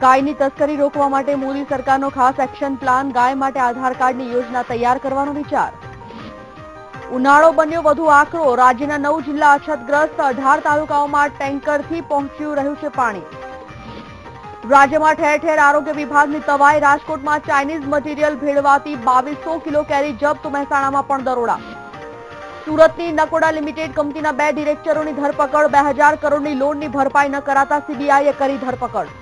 ગાયની તસ્કરી રોકવા માટે મોદી સરકારનો ખાસ એક્શન પ્લાન, ગાય માટે આધાર કાર્ડની યોજના તૈયાર કરવાનો વિચાર. ઉનાળો બન્યો વધુ આકરો, રાજ્યના 9 જિલ્લા અછતગ્રસ્ત, 18 તાલુકાઓમાં ટેન્કરથી પહોંચ્યું રહ્યું છે પાણી. રાજ્યમાં ઠેર ઠેર આરોગ્ય વિભાગની તવાઈ, રાજકોટમાં ચાઇનીઝ મટીરીયલ ભેળવાતી 2200 કિલો કેરી જપ્ત, મહેસાણામાં પણ દરોડા. સુરતની નકોડા લિમિટેડ કંપનીના 2 ડિરેક્ટરોની ધરપકડ, 2000 કરોડની લોનની ભરપાઈ ન કરાતા સીબીઆઈએ કરી ધરપકડ.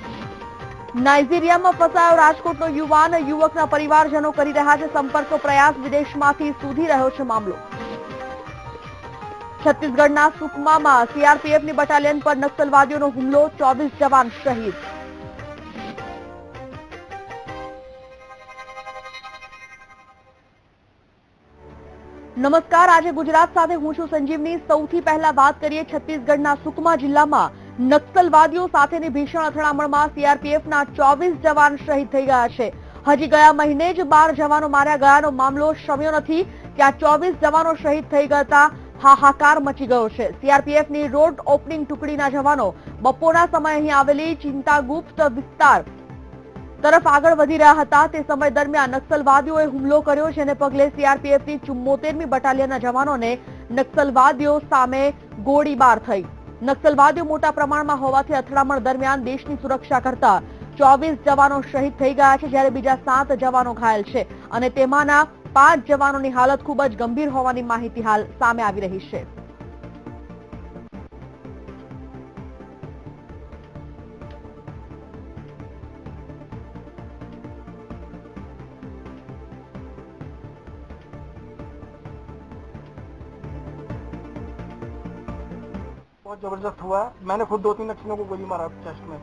નાઇજીરિયામાં ફસાયો રાજકોટનો યુવાન, યુવકના પરિવારજનો કરી રહ્યા છે સંપર્કનો પ્રયાસ, વિદેશમાંથી શોધી રહ્યો છે મામલો. છત્તીસગઢના સુકમામાં સીઆરપીએફની બટાલિયન પર નક્સલવાદીઓનો હુમલો, 24 જવાન શહીદ. નમસ્કાર, આજે ગુજરાત સાથે હું છું સંજીવની. સૌથી પહેલા વાત કરીએ છત્તીસગઢના સુકમા જિલ્લામાં નક્સલવાદીઓ સાથેની ભીષણ અથડામણમાં સીઆરપીએફના 24 જવાન શહીદ થઈ ગયા છે. હજી ગયા મહિને જ 12 જવાનો માર્યા ગયાનો મામલો શમ્યો નથી, ત્યાં 24 જવાનો શહીદ થઈ ગયા, હાહાકાર મચી ગયો છે. સીઆરપીએફની રોડ ઓપનિંગ ટુકડીના જવાનો બપોરના સમયે અહીં આવેલી ચિંતાગુપ્ત વિસ્તાર તરફ આગળ વધી રહ્યા હતા. તે સમય દરમિયાન નક્સલવાદીઓએ હુમલો કર્યો, જેને પગલે સીઆરપીએફની 74મી બટાલિયનના જવાનોને નક્સલવાદીઓ સામે ગોળીબાર થઈ. નક્સલવાદીઓ મોટા પ્રમાણમાં હોવાથી અથડામણ દરમિયાન દેશની સુરક્ષા કરતા 24 જવાનો શહીદ થઈ ગયા છે, જ્યારે બીજા 7 જવાનો ઘાયલ છે અને તેમાંના 5 જવાનોની હાલત ખૂબ જ ગંભીર હોવાની માહિતી હાલ સામે આવી રહી છે. बहुत जबरदस्त हुआ है। मैंने खुद 2-3 नक्सलियों को गोली मारा चेस्ट में।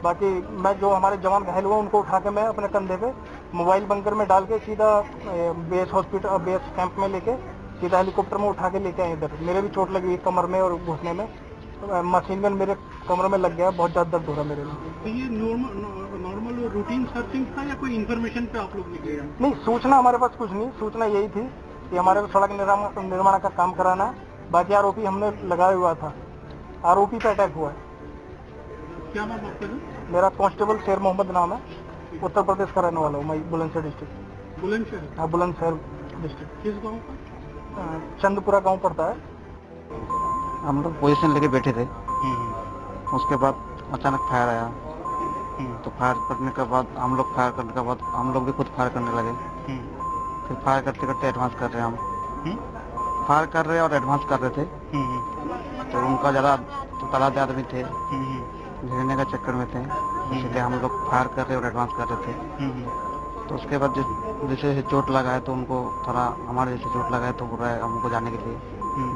बाकी मैं जो हमारे जवान घायल हुआ उनको उठा के मैं अपने कंधे पे मोबाइल बंकर में डाल के सीधा बेस हॉस्पिटल बेस कैंप में लेके सीधा हेलीकॉप्टर में उठा के लेके आए इधर। मेरे भी चोट लगी कमर में और घुटने में, मशीन गन मेरे कमर में लग गया, बहुत ज्यादा दर्द हो रहा मेरे में। तो ये नॉर्मल रूटीन सर्चिंग था या कोई इन्फॉर्मेशन पे आप लोग निकले? नहीं, सूचना हमारे पास कुछ नहीं, सूचना यही थी कि हमारे को सड़क निर्माण का काम कराना है। बाकी आरोपी हमने लगाया हुआ था, आरोपी पे अटैक हुआ है। क्या नाम आपका? मेरा कांस्टेबल शेर मोहम्मद नाम है, उत्तर प्रदेश का रहने वाला हूँ मैं, बुलंदशहर डिस्ट्रिक्ट। बुलंदशहर? हाँ, बुलंदशहर डिस्ट्रिक्ट। किस गांव का? चंदपुरा गांव पड़ता है। हम लोग पोजीशन लेके बैठे थे, उसके बाद अचानक फायर आया, तो फायर करने के बाद हम लोग फायर करने के बाद हम लोग भी खुद फायर करने लगे। फिर फायर करते करते एडवांस कर रहे हैं हम, फायर कर रहे और एडवांस कर रहे थे। तो उनका ज़्यादा तादाद आदमी थे, घेरने का चक्कर में थे, इसलिए हम लोग फायर कर रहे और एडवांस कर रहे थे। तो उसके बाद जैसे चोट लगा है तो उनको थोड़ा हमारे जैसे चोट लगा है तो हो रहा है हमको जाने के लिए,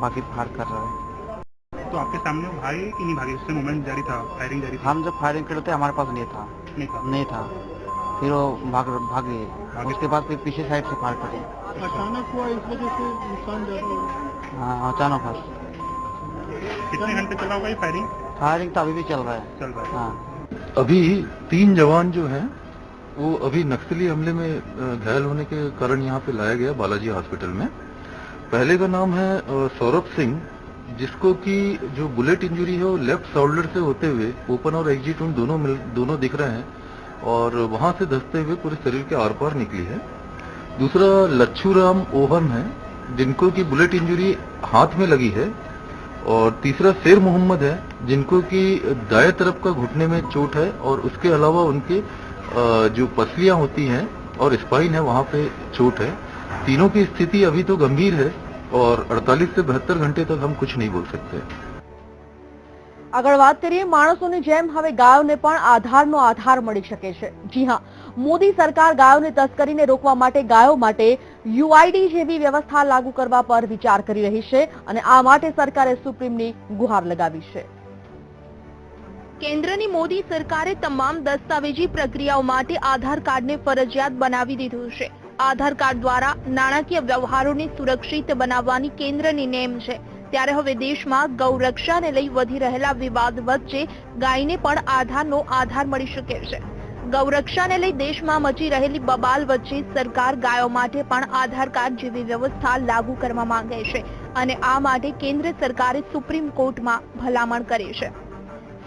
बाकी फायर कर रहे हैं। तो आपके सामने वो भागे कि नहीं भागे? उससे मूवमेंट जारी था, फायरिंग जारी थी? हम जब फायरिंग कर रहे थे हमारे पास नहीं था, फिर वो भाग गए। उसके बाद फिर पीछे साइड से फायर करे। अचानक हुआ, इस वजह से नुकसान ज्यादा हुआ? हाँ, अचानक बस। कितने घंटे चला होगा ये फायरिंग? फायरिंग तो अभी भी चल रहा है। हाँ। अभी 3 जवान जो हैं वो अभी नक्सली हमले में घायल होने के कारण यहाँ पे लाया गया बालाजी हॉस्पिटल में। पहले का नाम है सौरभ सिंह, जिसको कि जो बुलेट इंजरी है वो लेफ्ट शोल्डर से होते हुए ओपन और एग्जिट वुंड दोनों दिख रहे हैं और वहां से धंसते हुए पूरे शरीर के आर पार निकली है। दूसरा लच्छू राम ओहम है, जिनको की बुलेट इंजरी हाथ में लगी है। और तीसरा शेर मोहम्मद है, जिनको की दाएं तरफ का घुटने में चोट है और उसके अलावा उनके जो पसलियां होती हैं और स्पाइन है वहां पे चोट है। तीनों की स्थिति अभी तो गंभीर है और 48 से 72 घंटे तक हम कुछ नहीं बोल सकते। આગળ વાત કરીએ, માણસોની જેમ હવે ગાયોને પણ આધારનો આધાર મળી શકે છે. જી હા, મોદી સરકાર ગાયોની તસ્કરીને રોકવા માટે ગાયો માટે યુઆઈડી જેવી વ્યવસ્થા લાગુ કરવા પર વિચાર કરી રહી છે અને આ માટે સરકારે સુપ્રીમની ગુહાર લગાવી છે. કેન્દ્રની મોદી સરકારે તમામ દસ્તાવેજી પ્રક્રિયાઓ માટે આધાર કાર્ડને ફરજિયાત બનાવી દીધું છે. આધાર કાર્ડ દ્વારા નાણાકીય વ્યવહારોને સુરક્ષિત બનાવવાની કેન્દ્રની નેમ છે. ત્યારે હવે દેશમાં ગૌરક્ષાને લઈ વધી રહેલા વિવાદ વચ્ચે ગાયને પણ આધારનો આધાર મળી શકે છે. ગૌરક્ષાને લઈ દેશમાં મચી રહેલી બબાલ વચ્ચે સરકાર ગાયો માટે પણ આધાર કાર્ડ જેવી વ્યવસ્થા લાગુ કરવા માંગે છે અને આ માટે કેન્દ્ર સરકારે સુપ્રીમ કોર્ટમાં ભલામણ કરી છે.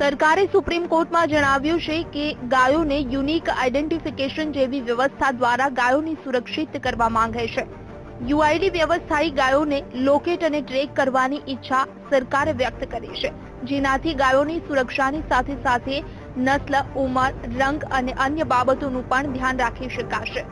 સરકારે સુપ્રીમ કોર્ટમાં જણાવ્યું છે કે ગાયોને યુનિક આઈડેન્ટિફિકેશન જેવી વ્યવસ્થા દ્વારા ગાયોને સુરક્ષિત કરવા માંગે છે. યુઆઈડી વ્યવસ્થાએ ગાયોને લોકેટ અને ટ્રેક કરવાની ઈચ્છા સરકારે વ્યક્ત કરી છે, જેનાથી ગાયોની સુરક્ષાની સાથે સાથે નસ્લ, ઉંમર, રંગ અને અન્ય બાબતોનું પણ ધ્યાન રાખી શકાશે.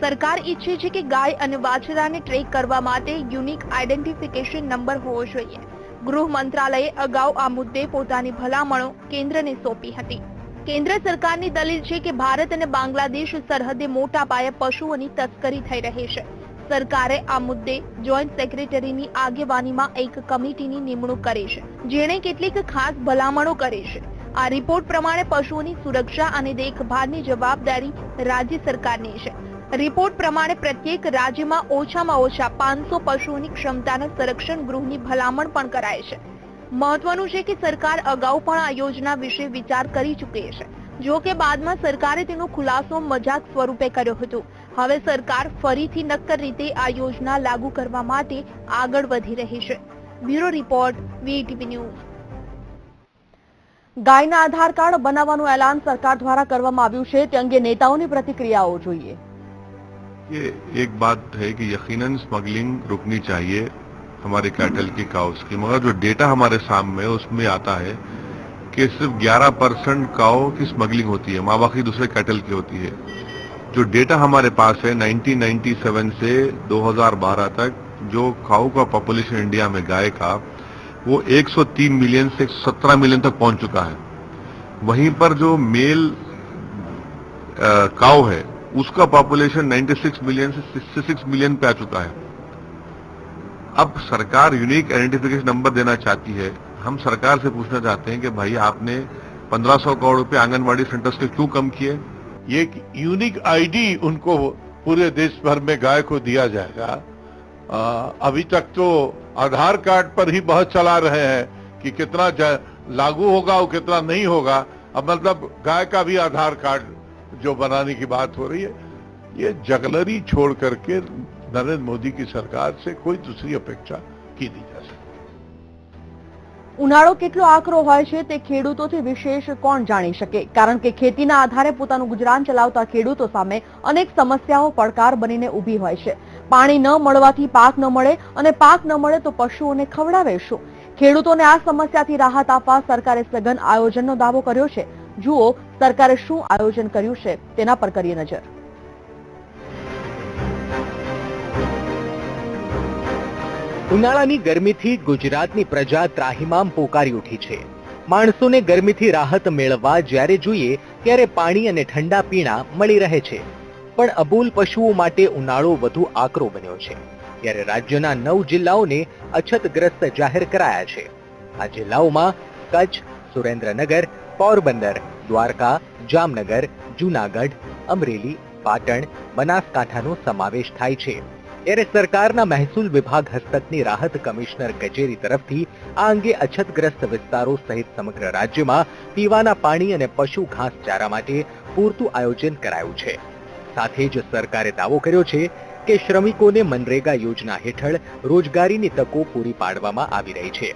સરકાર ઈચ્છે છે કે ગાય અને વાછરાને ટ્રેક કરવા માટે યુનિક આઈડેન્ટિફિકેશન નંબર હોવો જોઈએ. ગૃહ મંત્રાલયે અગાઉ આ મુદ્દે પોતાની ભલામણો કેન્દ્રને સોંપી હતી. કેન્દ્ર સરકારની દલીલ છે કે ભારત અને બાંગ્લાદેશ સરહદે મોટા પાયે પશુઓની તસ્કરી થઈ રહી છે. સરકારે આ મુદ્દે જોઈન્ટ સેક્રેટરીની આગેવાનીમાં એક કમિટીની નિમણૂક કરી છે, જેણે કેટલીક ખાસ ભલામણો કરી છે. આ રિપોર્ટ પ્રમાણે પશુઓની સુરક્ષા અને દેખભાળની જવાબદારી રાજ્ય સરકારની છે. રિપોર્ટ પ્રમાણે પ્રત્યેક રાજ્યમાં ઓછામાં ઓછા 500 પશુઓની ક્ષમતાના સંરક્ષણ ગૃહની ભલામણ પણ કરાય છે. મહત્વનું છે કે સરકાર અગાઉ પણ આ યોજના વિશે વિચાર કરી ચૂકી છે. જો કે બાદમાં સરકારે તેનો ખુલાસો મજાક સ્વરૂપે કર્યો હતો. હવે સરકાર ફરીથી નક્કર રીતે આ યોજના લાગુ કરવા માટે આગળ વધી રહી છે. Bureau report, VTV news. ગાયના આધાર કાર્ડ બનાવવાનું એલાન સરકાર દ્વારા કરવામાં આવ્યું છે, તે અંગે નેતાઓની પ્રતિક્રિયાઓ જોઈએ. ये एक बात है कि यकीनन स्मगलिंग रुकनी चाहिए हमारे कैटल की काउस की, मगर जो डेटा हमारे सामने है उसमें आता है कि सिर्फ 11% काउ की स्मगलिंग होती है, माँ बाकी दूसरे कैटल की होती है. जो डेटा हमारे पास है 1997 से 2012 तक जो काउ का पॉपुलेशन इंडिया में गाय का वो 103 मिलियन से 117 मिलियन तक पहुंच चुका है. वहीं पर जो मेल काउ है उसका पॉपुलेशन 96 मिलियन से 66 मिलियन पे आ चुका है. अब सरकार यूनिक आइडेंटिफिकेशन नंबर देना चाहती है. हम सरकार से पूछना चाहते हैं कि भाई आपने 1500 करोड़ रुपए आंगनबाड़ी सेंटर्स के क्यों कम किए? ये यूनिक आईडी उनको पूरे देश भर में गाय को दिया जाएगा. अभी तक तो आधार कार्ड पर ही बहुत चला रहे हैं कि कितना लागू होगा और कितना नहीं होगा. अब मतलब गाय का भी आधार कार्ड जो बनाने की बात हो रही है, ये जगलरी छोड़ करके नरेंद्र मोदी की सरकार से कोई दूसरी अपेक्षा की नहीं जा सकती. ઉનાળો કેટલો આકરો હોય છે તે ખેડૂતોથી વિશેષ કોણ જાણી શકે, કારણ કે ખેતીના આધારે પોતાનું ગુજરાન ચલાવતા ખેડૂતો સામે અનેક સમસ્યાઓ પડકાર બનીને ઊભી હોય છે. પાણી ન મળવાથી પાક ન મળે અને પાક ન મળે તો પશુઓને ખવડાવે શું? ખેડૂતોને આ સમસ્યાથી રાહત આપવા સરકારે સઘન આયોજનનો દાવો કર્યો છે. જુઓ સરકારે શું આયોજન કર્યું છે તેના પર કરીએ નજર. ઉનાળાની ગરમીથી ગુજરાતની પ્રજા ત્રાહિમામ પોકારી ઉઠી છે. માણસોને ગરમીથી રાહત મેળવવા જ્યારે જોઈએ ત્યારે પાણી અને ઠંડા પીણા મળી રહે છે, પણ અબોલ પશુઓ માટે ઉનાળો વધુ આકરો બન્યો છે. ત્યારે રાજ્યના 9 જિલ્લાઓને અછતગ્રસ્ત જાહેર કરાયા છે. આ જિલ્લાઓમાં કચ્છ, સુરેન્દ્રનગર, પોરબંદર, દ્વારકા, જામનગર, જૂનાગઢ, અમરેલી, પાટણ, બનાસકાંઠાનો સમાવેશ થાય છે. ત્યારે સરકારના મહેસૂલ વિભાગ હસ્તકની રાહત કમિશનર કચેરી તરફથી આ અંગે અછતગ્રસ્ત વિસ્તારો સહિત સમગ્ર રાજ્યમાં પીવાના પાણી અને પશુ ઘાસચારા માટે પૂરતું આયોજન કરાયું છે. સાથે જ સરકારે દાવો કર્યો છે કે શ્રમિકોને મનરેગા યોજના હેઠળ રોજગારીની તકો પૂરી પાડવામાં આવી રહી છે.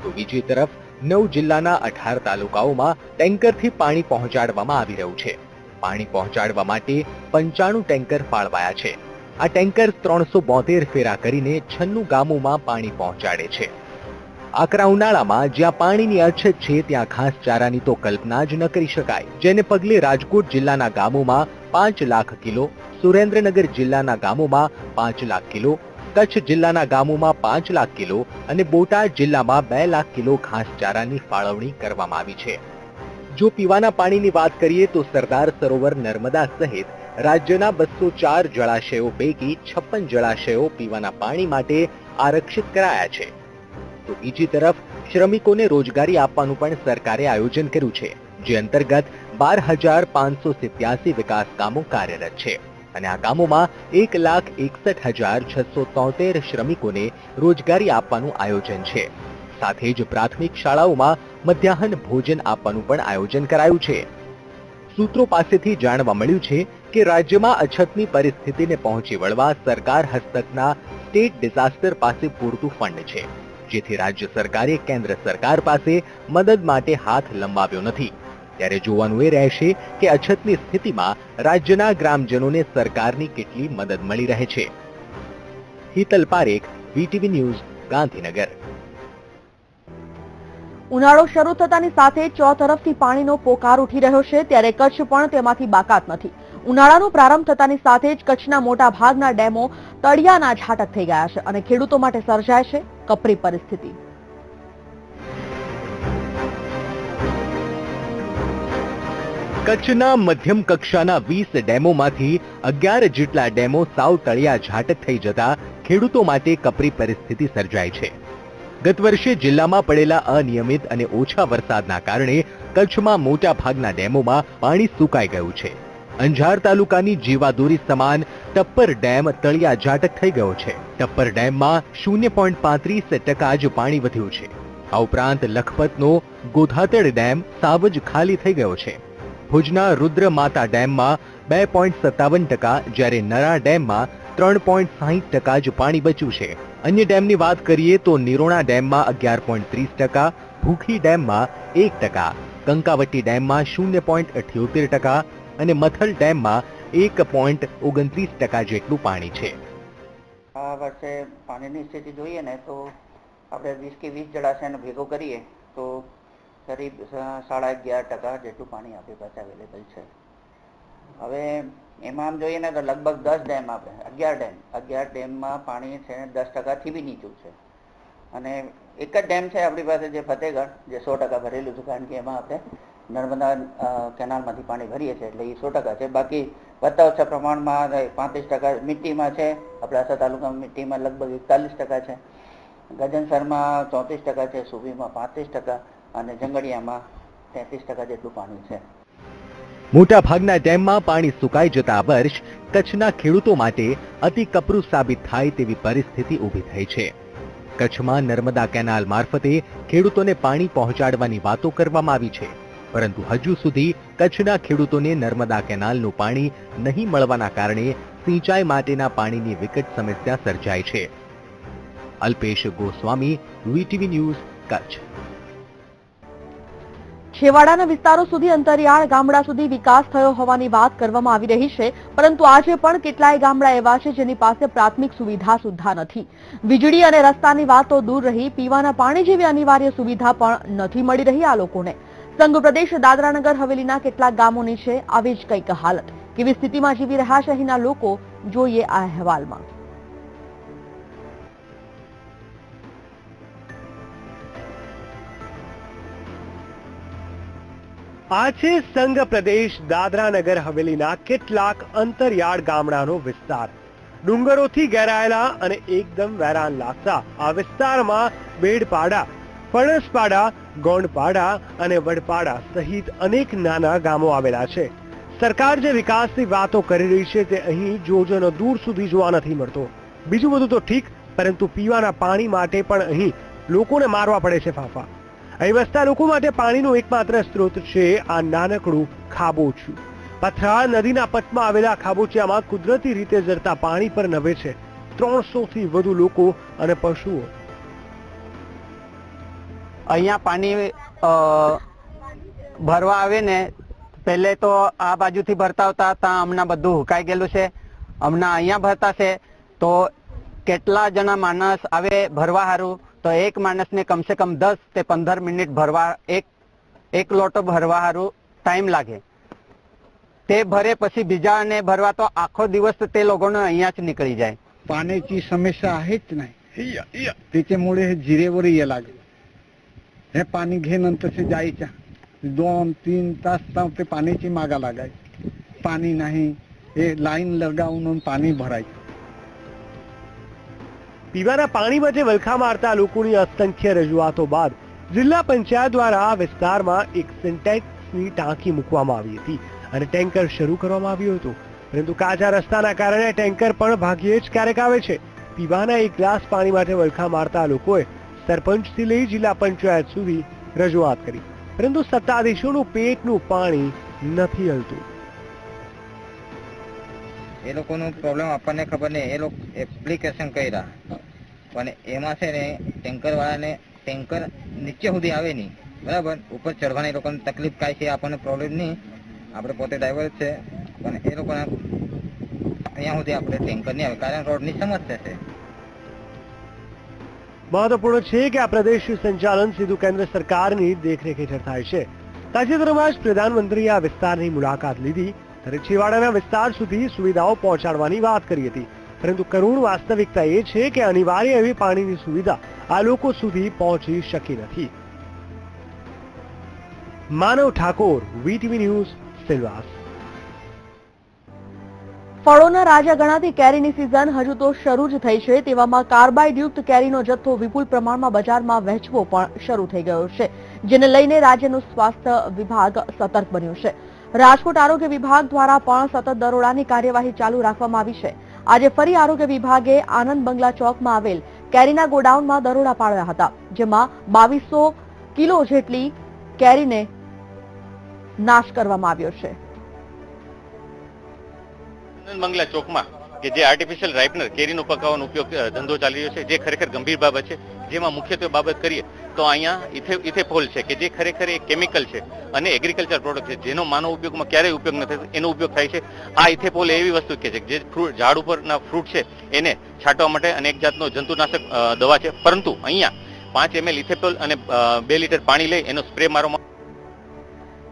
તો બીજી તરફ 9 જિલ્લાના 18 તાલુકાઓમાં ટેન્કરથી પાણી પહોંચાડવામાં આવી રહ્યું છે. પાણી પહોંચાડવા માટે 95 ટેન્કર ફાળવાયા છે. આ ટેન્કર 372 ફેરા કરીને 96 ગામોમાં પાણી પહોંચાડે છે. આકરા ઉનાળામાં જ્યાં પાણીની અછત છે ત્યાં ઘાસચારાની તો કલ્પના જ ન કરી શકાય, જેને પગલે રાજકોટ જિલ્લાના ગામોમાં 5 લાખ કિલો, સુરેન્દ્રનગર જિલ્લાના ગામોમાં 5 લાખ કિલો, કચ્છ જિલ્લાના ગામોમાં 5 લાખ કિલો અને બોટાદ જિલ્લામાં 2 લાખ કિલો ઘાસચારાની ફાળવણી કરવામાં આવી છે. જો પીવાના પાણીની વાત કરીએ તો સરદાર સરોવર, નર્મદા સહિત રાજ્યના 204 જળાશયો પૈકી 56 જળાશયો પીવાના પાણી માટે આરક્ષિત કરાયા છે. તો બીજી તરફ શ્રમિકોને રોજગારી આપવાનું પણ સરકારે આયોજન કર્યું છે, જે અંતર્ગત 12,587 વિકાસ કામો કાર્યરત છે અને આ કામોમાં 1,61,673 શ્રમિકોને રોજગારી આપવાનું આયોજન છે. સાથે જ પ્રાથમિક શાળાઓમાં મધ્યાહન ભોજન આપવાનું પણ આયોજન કરાયું છે. સૂત્રો પાસેથી જાણવા મળ્યું છે કે રાજ્યમાં અછતની પરિસ્થિતિને પહોંચી વળવા સરકાર હસ્તકના સ્ટેટ ડિઝાસ્ટર પાસે પૂરતું ફંડ છે, જેથી રાજ્ય સરકારે કેન્દ્ર સરકાર પાસે મદદ માટે હાથ લંબાવ્યો નથી. ત્યારે જોવાનું એ રહેશે કે અછતની સ્થિતિમાં રાજ્યના ગ્રામજનોને સરકારની કેટલી મદદ મળી રહે છે. Hital Parekh, VTV news, Gandhinagar. ઉનાળો શરૂ થતાની સાથે ચોતરફથી પાણીનો પોકાર ઉઠી રહ્યો છે, ત્યારે કચ્છ પણ તેમાંથી બાકાત નથી. ઉનાળાનો પ્રારંભ થતાની સાથે જ કચ્છના મોટા ભાગના ડેમો તળિયાના ઝાટક થઈ ગયા છે અને ખેડૂતો માટે સર્જાય છે કપરી પરિસ્થિતિ. કચ્છના મધ્યમ કક્ષાના 20 ડેમોમાંથી 11 જેટલા ડેમો સાવ તળિયા ઝાટક થઈ જતા ખેડૂતો માટે કપરી પરિસ્થિતિ સર્જાય છે. ગત વર્ષે જિલ્લામાં પડેલા અનિયમિત અને ઓછા વરસાદના કારણે કચ્છમાં મોટા ભાગના ડેમોમાં પાણી સુકાઈ ગયું છે. અંજાર તાલુકાની જીવાદોરી સમાન ટપ્પર ડેમ તળિયા ઝાટક થઈ ગયો છે. ટપ્પર ડેમમાં 0.35% જ પાણી વધ્યું છે. આ ઉપરાંત લખપતનો ગોધાતડ ડેમ સાવ જ ખાલી થઈ ગયો છે. ભુજના રુદ્રમાતા ડેમમાં 2.57%, જ્યારે નરા ડેમમાં 3.60% જ પાણી બચ્યું છે. અન્ય ડેમની વાત કરીએ તો નિરોણા ડેમમાં 11.30%, ભૂખી ડેમમાં 1%, કંકાવટી ડેમમાં 0.78% અને મથલ ડેમમાં 1.29% જેટલું પાણી છે. આ વર્ષે પાણીની સ્થિતિ જોઈએ ને તો આપણે 20 કે 20 જળાશયને ભેગો કરીએ તો કરીબ 11.5% જેટલું પાણી આપણી પાસે અવેલેબલ છે. હવે એમાં આમ જોઈએ ને તો લગભગ 10 ડેમ આપણે 11 ડેમમાં પાણી છે 10%થી બી નીચું છે. અને એક જ ડેમ છે આપણી પાસે જે ફતેહગઢ, જે 100% ભરેલું છે, કારણ કે એમાં આપણે નર્મદા કેનાલમાંથી પાણી ભરીએ છીએ એટલે એ 100% છે. બાકી વધતા ઓછા પ્રમાણમાં 35% મિટ્ટીમાં છે. આપણે આસા તાલુકામાં મિટ્ટીમાં લગભગ 41% છે. ગજનસરમાં 34% છે, સુબીમાં 35% અને જંગડિયામાં 33% જેટલું પાણી છે. મોટા ભાગના ડેમમાં પાણી સુકાઈ જતા આ વર્ષ કચ્છના ખેડૂતો માટે અતિ કપરું સાબિત થાય તેવી પરિસ્થિતિ ઊભી થઈ છે. કચ્છમાં નર્મદા કેનાલ મારફતે ખેડૂતોને પાણી પહોંચાડવાની વાતો કરવામાં આવી છે, પરંતુ હજુ સુધી કચ્છના ખેડૂતોને નર્મદા કેનાલનું પાણી નહીં મળવાના કારણે સિંચાઈ માટેના પાણીની વિકટ સમસ્યા સર્જાય છે. Alpesh Goswami, VTV news, Kutch. છેવાડાના વિસ્તારો સુધી અંતરિયાળ ગામડા સુધી વિકાસ થયો હોવાની વાત કરવામાં આવી રહી છે, પરંતુ આજે પણ કેટલાય ગામડા એવા છે જેની પાસે પ્રાથમિક સુવિધા સુદ્ધા નથી. વીજળી અને રસ્તાની વાતો દૂર રહી પીવાના પાણી જેવી અનિવાર્ય સુવિધા પણ નથી મળી રહી આ લોકોને. સંઘ પ્રદેશ દાદરાનગર હવેલીના કેટલાક ગામોની છે આવી જ કંઈક હાલત. કેવી સ્થિતિમાં જીવી રહ્યા છે અહીંના લોકો, જોઈએ આ અહેવાલમાં. આ છે સંઘ પ્રદેશ દાદરાનગર હવેલીના કેટલાક અંતરિયાળ ગામડાનો વિસ્તાર. ડુંગરોથી ઘેરાયેલા અને એકદમ વેરાન લાગતા આ વિસ્તારમાં બેડપાડા, ફણસપાડા, ગોંડપાડા અને વડપાડા સહિત અનેક નાના ગામો આવેલા છે. સરકાર જે વિકાસની વાતો કરી રહી છે તે અહીં જોજનો દૂર સુધી જોવા નથી મળતો. બીજું બધું તો ઠીક, પરંતુ પીવાના પાણી માટે પણ અહીં લોકોને મારવા પડે છે ફાંફા. અહીં વસતા લોકો માટે પાણીનો એકમાત્ર સ્ત્રોત છે આ નાનકડું ખાબોચિયું. પથરા નદીના પટમાં આવેલા ખાબોચિયામાં કુદરતી રીતે ઝરતા પાણી પર નભે છે 300 થી વધુ લોકો અને પશુઓ. અહીંયા પાણી ભરવા આવે ને પહેલે તો આ બાજુથી ભરતા હતા, ત્યાં હમણાં બધું હુકાઈ ગયેલું છે. હમણાં અહીંયા ભરતા છે તો કેટલા જણા માણસ આવે ભરવા હારું તો એક માણસને કમસે કમ 10 થી 15 મિનિટ ભરવા એક લોટો ભરવા હારું ટાઈમ લાગે. તે ભરે પછી બીજાને भरवा तो आखो दिवस ते लोगों अहियाच निकली जाए. पाण्याची समस्या आहेच नाही, त्याच्यामुळे हे जिरेवर ये लागले. हे पाणी घेनंतर से जायच्या 2-3 तास ते पाण्याची मागा लागायची. पाणी नाही, हे लाईन लगावून पाणी भरायचं. પીવાના પાણી માટે વલખા મારતા લોકોની અસંખ્ય રજૂઆતો બાદ જિલ્લા પંચાયત દ્વારા આ વિસ્તારમાં એક સિન્ટેક્સની ટાંકી મૂકવામાં આવી હતી અને ટેન્કર શરૂ કરવામાં આવ્યું હતું, પરંતુ કાચા રસ્તાના કારણે ટેન્કર પણ ભાગ્યે જ ક્યારેક આવે છે. પીવાના એક ગ્લાસ પાણી માટે વલખા મારતા લોકોએ સરપંચથી લઈ જિલ્લા પંચાયત સુધી રજૂઆત કરી, પરંતુ સત્તાધીશોનું પેટનું પાણી નથી હલતું. એ લોકોનો પ્રોબ્લેમ આપણને ખબર નહીં, એ લોકો એપ્લિકેશન કર્યા પણ એમાં છે ને ટેન્કર વાળાને ટેન્કર નીચે સુધી આવે નહીં, બરાબર, ઉપર ચડવાની એ લોકોને તકલીફ કાંઈ છે, આપણને પ્રોબ્લેમ નહીં, આપણે પોતે ડ્રાઈવર જ છે, પણ એ લોકોને અહીંયા સુધી આપણે ટેન્કર નહીં આવે, કારણ રોડની સમસ્યા છે. મહત્વપૂર્ણ છે કે આ પ્રદેશનું સંચાલન સીધું કેન્દ્ર સરકારની દેખરેખ હેઠળ થાય છે. તાજેતરમાં જ પ્રધાનમંત્રીએ આ વિસ્તારની મુલાકાત લીધી ત્યારે છેવાડાના વિસ્તાર સુધી સુવિધાઓ પહોંચાડવાની વાત કરી હતી, પરંતુ કરુણ વાસ્તવિકતા એ છે કે અનિવાર્ય એવી પાણીની સુવિધા આ લોકો સુધી પહોંચી શકી નથી. માનવ ઠાકોર, વીટીવી ન્યૂઝ, સિલવાસ. ફળોના રાજા ગણાતી કેરીની સિઝન હજુ તો શરૂ જ થઈ છે, તેવામાં કાર્બાઇડ યુક્ત કેરીનો જથ્થો વિપુલ પ્રમાણમાં બજારમાં વહેંચવો પણ શરૂ થઈ ગયો છે, જેને લઈને રાજ્યનું સ્વાસ્થ્ય વિભાગ સતર્ક બન્યું છે. રાજકોટ આરોગ્ય વિભાગ દ્વારા પણ સતત દરોડાની કાર્યવાહી ચાલુ રાખવામાં આવી છે. આજે ફરી આરોગ્ય વિભાગે આનંદ બંગલા ચોકમાં આવેલ કેરીના ગોડાઉનમાં દરોડા પાડ્યા હતા, જેમાં 2200 કિલો જેટલી કેરીને નાશ કરવામાં આવ્યો છે. બંગલા ચોકમાં કે જે આર્ટિફિશિયલ રાઇપનર કેરીનો પકાવવાનો ઉપયોગ ધંધો ચાલી રહ્યો છે, જે ખરેખર ગંભીર બાબત છે. જેમાં મુખ્યત્વે બાબત કરીએ તો અહીંયા ઇથેફોલ છે કે જે ખરેખર એક કેમિકલ છે અને એગ્રીકલ્ચર પ્રોડક્ટ છે, જેનો માનવ ઉપયોગમાં ક્યારેય ઉપયોગ નથી થતો, એનો ઉપયોગ થાય છે. આ ઇથેફોલ એવી વસ્તુ કે જે ઝાડ ઉપરના ફ્રૂટ છે એને છાંટવા માટે અને એક જાતનો જંતુનાશક દવા છે, પરંતુ અહીંયા 5 ml ઇથેફોલ અને 2 લીટર પાણી લઈ એનો સ્પ્રે મારવામાં.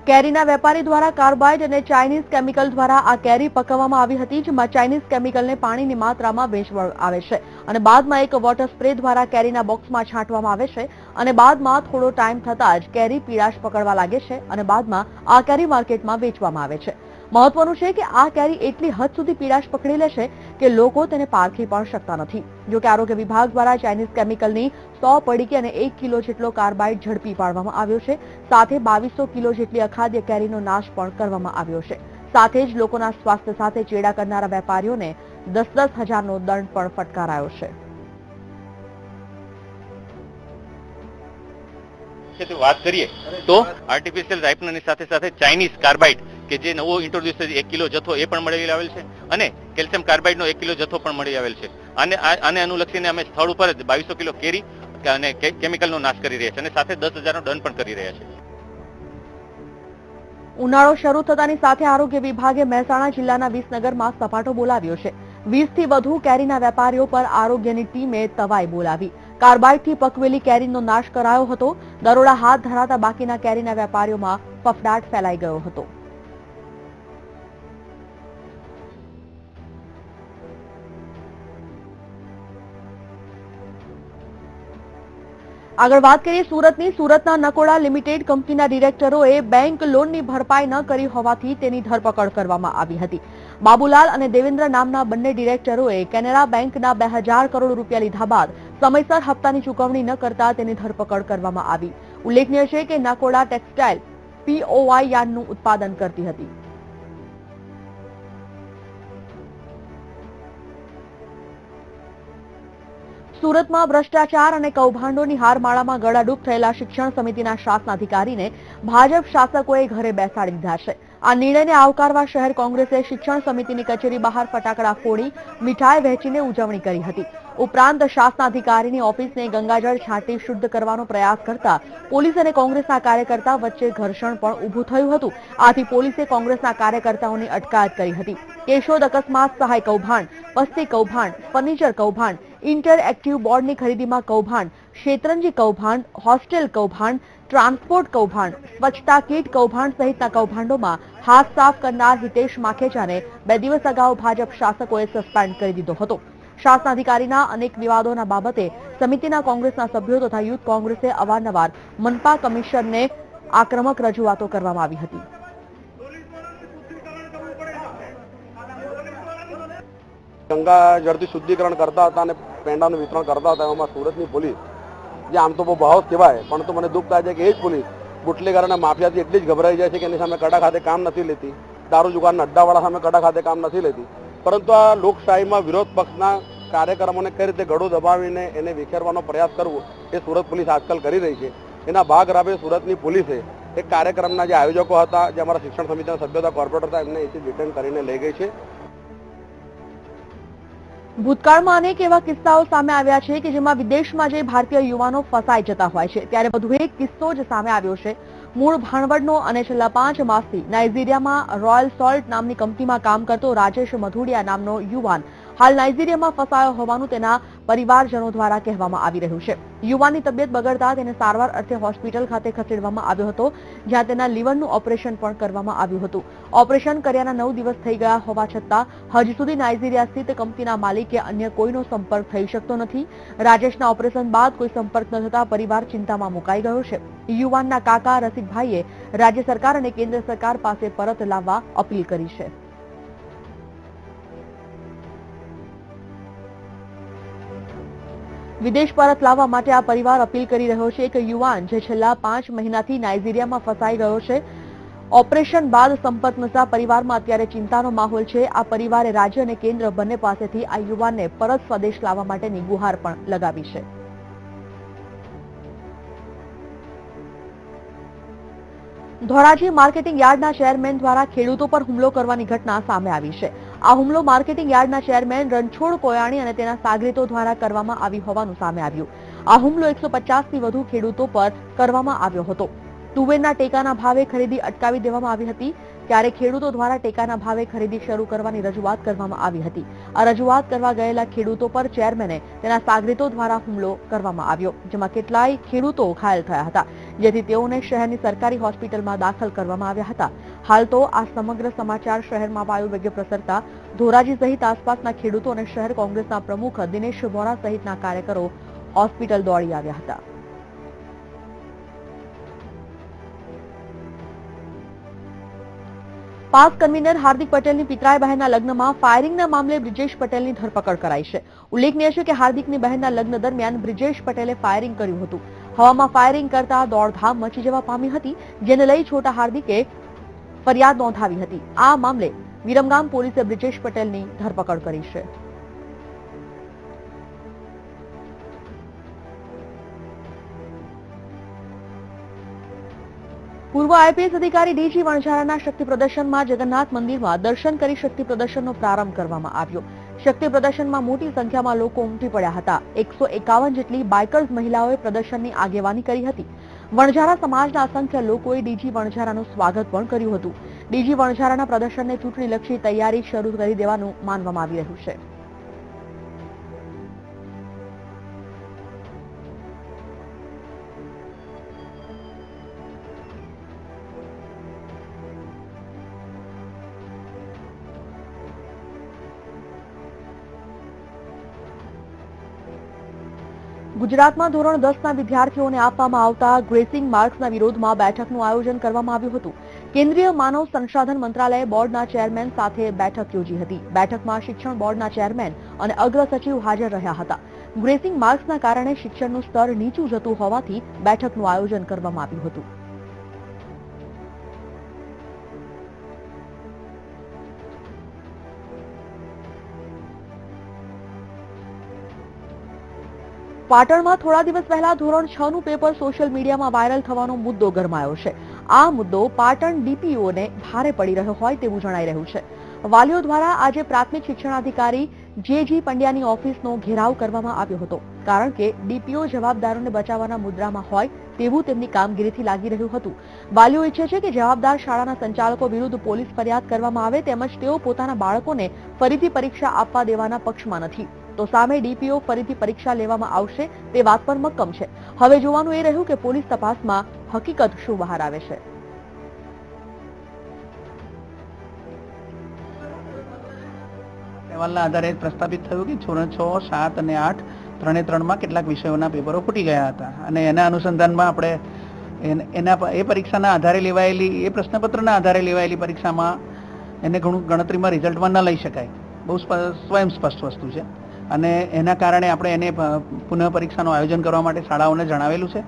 કેરીના વેપારી દ્વારા કાર્બાઇડ અને ચાઇનીઝ કેમિકલ દ્વારા આ કેરી પકવવામાં આવી હતી, જેમાં ચાઇનીઝ કેમિકલને પાણીની માત્રામાં વેચવામાં આવે છે અને બાદમાં એક વોટર સ્પ્રે દ્વારા કેરીના બોક્સમાં છાંટવામાં આવે છે અને બાદમાં થોડો ટાઈમ થતાં જ કેરી પીળાશ પકડવા લાગે છે અને બાદમાં આ કેરી માર્કેટમાં વેચવામાં આવે છે. મહત્વનું છે કે આ કેરી એટલી હદ સુધી પીળાશ પકડી લે છે કે લોકો તેને પારખી પણ શકતા નથી. જોકે આરોગ્ય વિભાગ દ્વારા ચાઇનીઝ કેમિકલની 100 પડીકી અને 1 કિલો જેટલો કાર્બાઇડ ઝડપી પાડવામાં આવ્યો છે. સાથે 2200 કિલો જેટલી અખાદ્ય કેરીનો નાશ પણ કરવામાં આવ્યો છે. સાથે જ લોકોના સ્વાસ્થ્ય સાથે ચેડા કરનારા વેપારીઓને 10-10 હજારનો દંડ પણ ફટકારાયો છે. વાત કરીએ તો આર્ટિફિશિયલ રાઇપનરની સાથે સાથે ચાઇનીઝ કાર્બાઇડ કે જે નવો ઇન્ટ્રોડ્યુસ થયો 1 કિલો જથ્થો એ પણ મળી આવેલ છે અને કેલ્શિયમ કાર્બાઇડનો 1 કિલો જથ્થો પણ મળી આવેલ છે. આને અનુલક્ષીને અમે સ્થળ ઉપર જ 2200 કિલો કેરી અને કેમિકલનો નાશ કરી રહ્યા છે અને સાથે 10,000નો દંડ પણ કરી રહ્યા છે. ઉનાળો શરૂ થતાની સાથે આરોગ્ય વિભાગે મહેસાણા જિલ્લાના વિસનગરમાં સપાટો બોલાવ્યો છે. 20 થી વધુ કેરીના વેપારીઓ પર આરોગ્યની ટીમે તવાઈ બોલાવી. કાર્બાઇડથી પકવેલી કેરીનો નાશ કરાયો હતો. દરોડા હાથ ધરાતા બાકીના કેરીના વેપારીઓમાં ફફડાટ ફેલાઈ ગયો હતો. આગળ વાત કરીએ સુરતની. સુરતના નકોડા લિમિટેડ કંપનીના ડિરેક્ટરોએ બેંક લોનની ભરપાઈ ન કરી હોવાથી તેની ધરપકડ કરવામાં આવી હતી. બાબુલાલ અને દેવેન્દ્ર નામના બંને ડિરેક્ટરોએ કેનેરા બેંકના 2000 કરોડ રૂપિયા લીધા બાદ સમયસર હપ્તાની ચૂકવણી ન કરતા તેની ધરપકડ કરવામાં આવી. ઉલ્લેખનીય છે કે નકોડા ટેક્સટાઇલ POY યાર્ડનું ઉત્પાદન કરતી હતી. સુરતમાં ભ્રષ્ટાચાર અને કૌભાંડોની હારમાળામાં ગળાડૂબ થયેલા શિક્ષણ સમિતિના શાસનાધિકારીને ભાજપ શાસકોએ ઘરે બેસાડી દીધા છે. આ નિર્ણયને આવકારવા શહેર કોંગ્રેસે શિક્ષણ સમિતિની કચેરી બહાર ફટાકડા ફોડી મીઠાઈ વહેંચીને ઉજવણી કરી હતી. ઉપરાંત શાસનાધિકારીની ઓફિસને ગંગાજળ છાંટી શુદ્ધ કરવાનો પ્રયાસ કરતા પોલીસ અને કોંગ્રેસના કાર્યકર્તા વચ્ચે ઘર્ષણ પણ ઊભું થયું હતું. આથી પોલીસે કોંગ્રેસના કાર્યકર્તાઓની અટકાયત કરી હતી. કેશોદ અકસ્માત સહાય કૌભાંડ, પસ્તી કૌભાંડ, ફર્નિચર કૌભાંડ, ઇન્ટરએક્ટિવ બોર્ડની ખરીદીમાં કૌભાંડ, શેતરંજી કૌભાંડ, હોસ્ટેલ કૌભાંડ, ટ્રાન્સપોર્ટ કૌભાંડ, સ્વચ્છતા કીટ કૌભાંડ સહિતના કૌભાંડોમાં હાથ સાફ કરનાર હિતેશ માખેજાને 2 દિવસ અગાઉ ભાજપ શાસકોએ સસ્પેન્ડ કરી દીધો હતો. શાસનાધિકારીના અનેક વિવાદોના બાબતે સમિતિના કોંગ્રેસના સભ્યો તથા યુથ કોંગ્રેસે અવારનવાર મનપા કમિશનરને આક્રમક રજૂઆતો કરવામાં આવી હતી. ગંગા જળથી શુદ્ધિકરણ કરતા હતા અને પેંડાનું વિતરણ કરતા હતા. એમાં સુરતની પોલીસ જે આમ તો બહુ ભાવ કહેવાય, પણ તો મને દુઃખ થાય છે કે એ જ પોલીસ બુટલેગર અને માફિયાથી એટલી જ ગભરાઈ જાય છે કે એની સામે કડા ખાતે કામ નથી લેતી. દારૂ જુગારના અડ્ડાવાળા સામે કડા ખાતે કામ નથી લેતી. પરંતુ આ લોકશાહીમાં વિરોધ પક્ષના કાર્યક્રમોને કઈ રીતે ગળું દબાવીને એને વિખેરવાનો પ્રયાસ કરવો એ સુરત પોલીસ આજકાલ કરી રહી છે. એના ભાગરૂપે સુરતની પોલીસે એક કાર્યક્રમના જે આયોજકો હતા, જે અમારા શિક્ષણ સમિતિના સભ્યો હતા, કોર્પોરેટર હતા, એમને અહીંથી ડિટેન કરીને લઈ ગઈ છે. ભૂતકાળમાં અનેક એવા કિસ્સાઓ સામે આવ્યા છે કે જેમાં વિદેશમાં જઈ ભારતીય યુવાનો ફસાઈ જતા હોય છે, ત્યારે વધુ એક કિસ્સો જ સામે આવ્યો છે. મૂળ ભાણવડનો અને છેલ્લા 5 માસથી નાઇજીરિયામાં રોયલ સોલ્ટ નામની કંપનીમાં કામ કરતો રાજેશ મધુડિયા નામનો યુવાન હાલ નાઇજીરિયામાં ફસાયો હોવાનું તેના પરિવારજનો દ્વારા કહેવામાં આવી રહ્યું છે. યુવાનની તબિયત બગડતા તેને સારવાર અર્થે હોસ્પિટલ ખાતે ખસેડવામાં આવ્યો હતો, જ્યાં તેના લીવરનું ઓપરેશન પણ કરવામાં આવ્યું હતું. ઓપરેશન કર્યાના 9 દિવસ થઈ ગયા હોવા છતાં હજી સુધી નાઇજીરિયા સ્થિત કંપનીના માલિક કે અન્ય કોઈનો સંપર્ક થઈ શકતો નથી. રાજેશના ઓપરેશન બાદ કોઈ સંપર્ક ન થતા પરિવાર ચિંતામાં મુકાઈ ગયો છે. યુવાનના કાકા રસિકભાઈએ રાજ્ય સરકાર અને કેન્દ્ર સરકાર પાસે પરત લાવવા અપીલ કરી છે. વિદેશ પરત લાવવા માટે આ પરિવાર અપીલ કરી રહ્યો છે કે યુવાન જે છેલ્લા 5 મહિનાથી નાઇજીરિયામાં ફસાઈ ગયો છે, ઓપરેશન બાદ સંપર્ક નતા પરિવારમાં અત્યારે ચિંતાનો માહોલ છે. આ પરિવારે રાજ્ય અને કેન્દ્ર બંને પાસેથી આ યુવાનને પરત સ્વદેશ લાવવા માટેની ગુહાર પણ લગાવી છે. ધોરાજી માર્કેટિંગ યાર્ડના ચેરમેન દ્વારા ખેડૂતો પર હુમલો કરવાની ઘટના સામે આવી છે. આ હુમલો માર્કેટિંગ યાર્ડના ચેરમેન રણછોડ કોયાણી અને તેના સાગરીતો દ્વારા કરવામાં આવી હોવાનું સામે આવ્યું. આ હુમલો 150 થી વધુ ખેડૂતો પર કરવામાં આવ્યો હતો. તુવેરના ટેકાના ભાવે ખરીદી અટકાવી દેવામાં આવી હતી, ત્યારે ખેડૂતો દ્વારા ટેકાના ભાવે ખરીદી શરૂ કરવાની રજૂઆત કરવામાં આવી હતી. આ રજૂઆત કરવા ગયેલા ખેડૂતો પર ચેરમેને તેના સાગરીતો દ્વારા હુમલો કરવામાં આવ્યો, જેમાં કેટલાય ખેડૂતો ઘાયલ થયા હતા, જેથી તેઓને શહેરની સરકારી હોસ્પિટલમાં દાખલ કરવામાં આવ્યા હતા. હાલ તો આ સમગ્ર સમાચાર શહેરમાં વાયુવેગે પ્રસરતા ધોરાજી સહિત આસપાસના ખેડૂતો અને શહેર કોંગ્રેસના પ્રમુખ દિનેશ વોરા સહિતના કાર્યકરો હોસ્પિટલ દોડી આવ્યા હતા. પાસ કન્વીનર હાર્દિક પટેલની પિતરાઈ બહેનના લગ્નમાં ફાયરિંગના મામલે બ્રિજેશ પટેલની ધરપકડ કરાઈ છે. ઉલ્લેખનીય છે કે હાર્દિકની બહેનના લગ્ન દરમિયાન બ્રિજેશ પટેલે ફાયરિંગ કર્યું હતું. હવામાં ફાયરિંગ કરતા દોડધામ મચી જવા પામી હતી, જેને લઈ છોટા હાર્દિકે ફરિયાદ નોંધાવી હતી. આ મામલે વિરમગામ પોલીસે બ્રિજેશ પટેલની ધરપકડ કરી છે. પૂર્વ આઈપીએસ અધિકારી ડીજી વણઝારાના શક્તિ પ્રદર્શનમાં જગન્નાથ મંદિરમાં દર્શન કરી શક્તિ પ્રદર્શનનો પ્રારંભ કરવામાં આવ્યો. શક્તિ પ્રદર્શનમાં મોટી સંખ્યામાં લોકો ઉમટી પડ્યા હતા. 151 જેટલી બાઇકર્સ મહિલાઓએ પ્રદર્શનની આગેવાની કરી હતી. વણઝારા સમાજના અસંખ્ય લોકોએ ડીજી વણઝારાનું સ્વાગત પણ કર્યું હતું. ડીજી વણઝારાના પ્રદર્શનને ચૂંટણીલક્ષી તૈયારી શરૂ કરી દેવાનું માનવામાં આવી રહ્યું છે. ગુજરાતમાં ધોરણ 10 ના વિદ્યાર્થીઓને આપવામાં આવતા ગ્રેસિંગ માર્ક્સના વિરોધમાં બેઠકનું આયોજન કરવામાં આવ્યું હતું. કેન્દ્રીય માનવ સંસાધન મંત્રાલયે બોર્ડના ચેરમેન સાથે બેઠક યોજી હતી. બેઠકમાં શિક્ષણ બોર્ડના ચેરમેન અને અગ્ર સચિવ હાજર રહ્યા હતા. ગ્રેસિંગ માર્ક્સના કારણે શિક્ષણનું સ્તર નીચું જતું હોવાથી બેઠકનું આયોજન કરવામાં આવ્યું હતું. પાટણમાં થોડા દિવસ પહેલા ધોરણ 6 નું પેપર સોશિયલ મીડિયામાં વાયરલ થવાનો મુદ્દો ગરમાયો છે. આ મુદ્દો પાટણ ડીપીઓને ભારે પડી રહ્યો હોય તેવું જણાઈ રહ્યું છે. વાલીઓ દ્વારા આજે પ્રાથમિક શિક્ષણાધિકારી જે.જી. પંડ્યાની ઓફિસનો ઘેરાવ કરવામાં આવ્યો હતો, કારણ કે ડીપીઓ જવાબદારોને બચાવવાના મુદ્રામાં હોય તેવું તેમની કામગીરીથી લાગી રહ્યું હતું. વાલીઓ ઈચ્છે છે કે જવાબદાર શાળાના સંચાલકો વિરુદ્ધ પોલીસ ફરિયાદ કરવામાં આવે, તેમજ તેઓ પોતાના બાળકોને ફરીથી પરીક્ષા આપવા દેવાના પક્ષમાં નથી, તો સામે ડીપીઓ ફરીથી પરીક્ષા લેવામાં આવશે તે વાત પર મક્કમ છે. હવે જોવાનું એ રહ્યું કે પોલીસ તપાસમાં હકીકત શું બહાર આવે છે. અહેવાલના આધારે પ્રસ્થાપિત થયું કે ધોરણ 6, 7 અને 8 ત્રણે ત્રણમાં કેટલાક વિષયોના પેપરો ફૂટી ગયા હતા, અને એના અનુસંધાનમાં આપણે એ પરીક્ષાના આધારે લેવાયેલી, એ પ્રશ્નપત્રના આધારે લેવાયેલી પરીક્ષામાં એને ઘણું ગણતરીમાં રિઝલ્ટમાં ન લઈ શકાય. બહુ સ્વયં સ્પષ્ટ વસ્તુ છે, અને એના કારણે આપણે એને પુનઃ પરીક્ષાનું આયોજન કરવા માટે શાળાઓને જણાવેલું છે.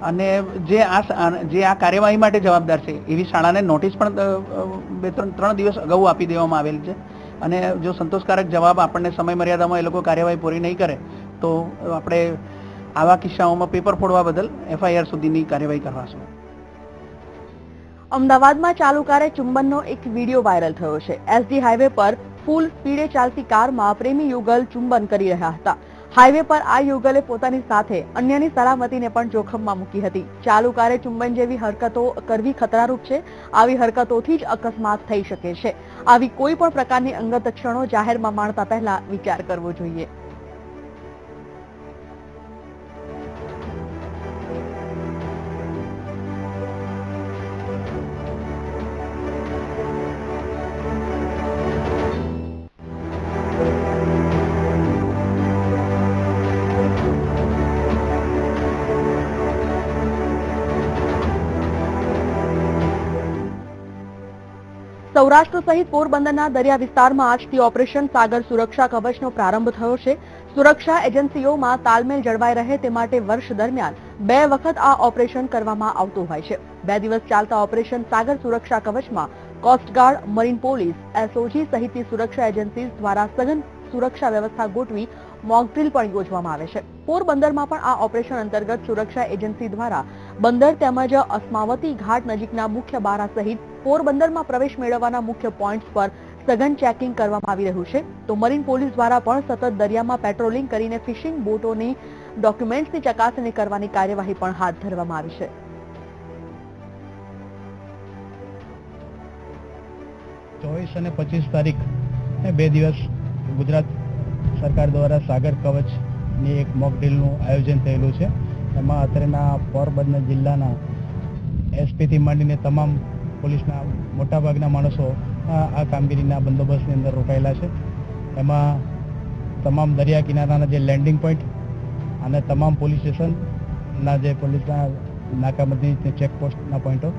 અને જે આ કાર્યવાહી માટે જવાબદાર છે એવી શાળાને નોટિસ પણ 3 દિવસ અગાઉ આપી દેવામાં આવેલ છે, અને જો સંતોષકારક જવાબ આપણને સમય મર્યાદામાં એ લોકો કાર્યવાહી પૂરી નહીં કરે તો આપણે આવા કિસ્સાઓમાં પેપર ફોડવા બદલ FIR સુધીની કાર્યવાહી કરવાશું. અમદાવાદમાં ચાલુ કારે ચુંબનનો એક વિડીયો વાયરલ થયો છે. SD હાઈવે પર ફૂલ સ્પીડે ચાલતી કારમાં પ્રેમી યુગલ ચુંબન કરી રહ્યા હતા. હાઈવે પર આ યુગલે પોતાની સાથે અન્યની સલામતીને પણ જોખમમાં મૂકી હતી. ચાલુ કારે ચુંબન જેવી હરકતો કરવી ખતરારૂપ છે. આવી હરકતોથી જ અકસ્માત થઈ શકે છે. આવી કોઈ પણ પ્રકારની અંગત ક્ષણો જાહેરમાં માણતા પહેલા વિચાર કરવો જોઈએ. સૌરાષ્ટ્ર સહિત પોરબંદરના દરિયા વિસ્તારમાં આજથી ઓપરેશન સાગર સુરક્ષા કવચનો પ્રારંભ થયો છે. સુરક્ષા એજન્સીઓમાં તાલમેલ જળવાઈ રહે તે માટે વર્ષ દરમિયાન 2 વખત આ ઓપરેશન કરવામાં આવતું હોય છે. 2 દિવસ ચાલતા ઓપરેશન સાગર સુરક્ષા કવચમાં કોસ્ટગાર્ડ, મરીન પોલીસ, એસઓજી સહિતની સુરક્ષા એજન્સી દ્વારા સઘન સુરક્ષા વ્યવસ્થા ગોઠવી મોક ડ્રીલ પણ યોજવામાં આવે છે. પોરબંદરમાં પણ આ ઓપરેશન અંતર્ગત સુરક્ષા એજન્સી દ્વારા બંદર તેમજ અસ્માવતી ઘાટ નજીકના મુખ્ય બારા સહિત પોરબંદરમાં પ્રવેશ મેળવવાના મુખ્ય પોઈન્ટ્સ પર સઘન ચેકિંગ કરવામાં આવી રહ્યું છે. તો મરીન પોલીસ દ્વારા પણ સતત દરિયામાં પેટ્રોલિંગ કરીને ફિશિંગ બોટોની ડોક્યુમેન્ટ્સની ચકાસણી કરવાની કાર્યવાહી પણ હાથ ધરવામાં આવી છે. ચોવીસ અને 25 તારીખ 2 દિવસ ગુજરાત સરકાર દ્વારા સાગર કવચની એક મોક ડ્રીલનું આયોજન થયેલું છે. એમાં અત્રેના પોરબંદર જિલ્લાના એસપીથી માંડીને તમામ પોલીસના મોટાભાગના માણસો આ કામગીરીના બંદોબસ્તની અંદર રોકાયેલા છે. એમાં તમામ દરિયા કિનારાના જે લેન્ડિંગ પોઈન્ટ અને તમામ પોલીસ સ્ટેશનના જે પોલીસના નાકાબંધી ચેકપોસ્ટના પોઈન્ટો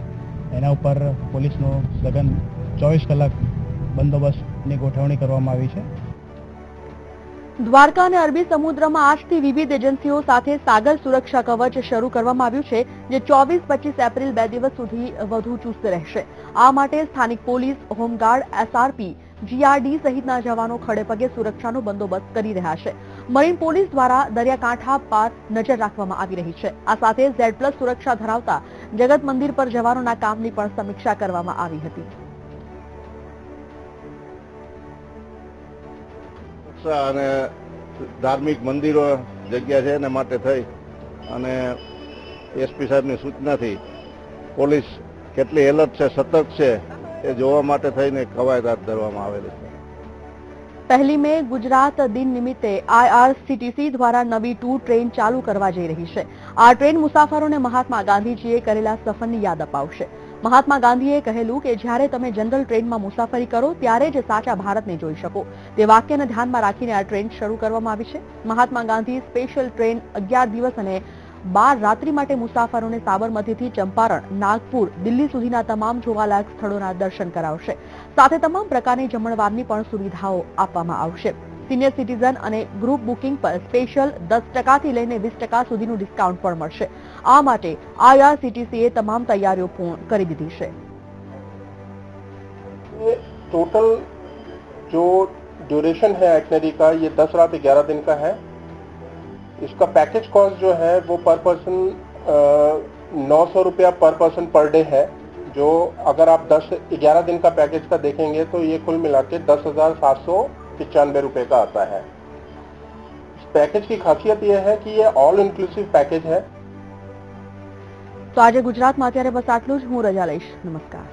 એના ઉપર પોલીસનો સઘન 24 કલાક બંદોબસ્તની ગોઠવણી કરવામાં આવી છે. દ્વારકા અને અરબી સમુદ્રમાં આજથી વિવિધ એજન્સીઓ સાથે સાગર સુરક્ષા કવચ શરૂ કરવામાં આવ્યું છે, જે 24-25 એપ્રિલ 2 દિવસ સુધી વધુ ચુસ્ત રહેશે. આ માટે સ્થાનિક પોલીસ, હોમગાર્ડ, એસઆરપી, જીઆરડી સહિતના જવાનો ખડેપગે સુરક્ષાનો બંદોબસ્ત કરી રહ્યા છે. મરીન પોલીસ દ્વારા દરિયાકાંઠા પર નજર રાખવામાં આવી રહી છે. આ સાથે Z+ સુરક્ષા ધરાવતા જગત મંદિર પર જવાનોના કામની પણ સમીક્ષા કરવામાં આવી હતી. અને ધાર્મિક મંદિરો જગ્યા છે એના માટે થઈ અને એસપી સાહેબની સૂચનાથી પોલીસ કેટલી એલર્ટ છે, સતર્ક છે એ જોવા માટે થઈને કવાયત હાથ ધરવામાં આવેલી છે. 1 મે ગુજરાત દિન નિમિત્તે IRCTC દ્વારા નવી 2 ટ્રેન ચાલુ કરવા જઈ રહી છે. આ ટ્રેન મુસાફરોને મહાત્મા ગાંધીજીએ કરેલા સફરની યાદ અપાવશે. મહાત્મા ગાંધીએ કહેલું કે જ્યારે તમે જનરલ ટ્રેનમાં મુસાફરી કરો ત્યારે જ સાચા ભારતને જોઈ શકો. તે વાક્યને ધ્યાનમાં રાખીને આ ટ્રેન શરૂ કરવામાં આવી છે. મહાત્મા ગાંધી સ્પેશિયલ ટ્રેન 11 દિવસ અને 12 રાત્રિ માટે મુસાફરોને સાબરમતીથી ચંપારણ, નાગપુર, દિલ્હી સુધીના તમામ જોવાલાયક સ્થળોના દર્શન કરાવશે. સાથે તમામ પ્રકારની જમણવારની પણ સુવિધાઓ આપવામાં આવશે. સિનિયર સિટીઝન અને ગ્રુપ બુકિંગ પર સ્પેશિયલ 10% થી લઈને 20% સુધીનું ડિસ્કાઉન્ટ પણ મળશે. આ માટે IRCTCએ તમામ તૈયારીઓ પૂર્ણ કરી દીધી છે. टोटल जो ड्यूरेशन है आइटनरी का ये 10 रात 11 दिन का है. इसका पैकेज कॉस्ट जो है वो पर पर्सन 900 रुपया पर पर्सन पर डे है. जो अगर आप 10-11 दिन का पैकेज का देखेंगे तो ये कुल मिला के 10,795 रुपये का आता है. इस पैकेज की खासियत ये है कि ये ऑल इंक्लूसिव पैकेज है. તો આજે ગુજરાતમાં અત્યારે બસ આટલું જ. હું રજા લઈશ. નમસ્કાર.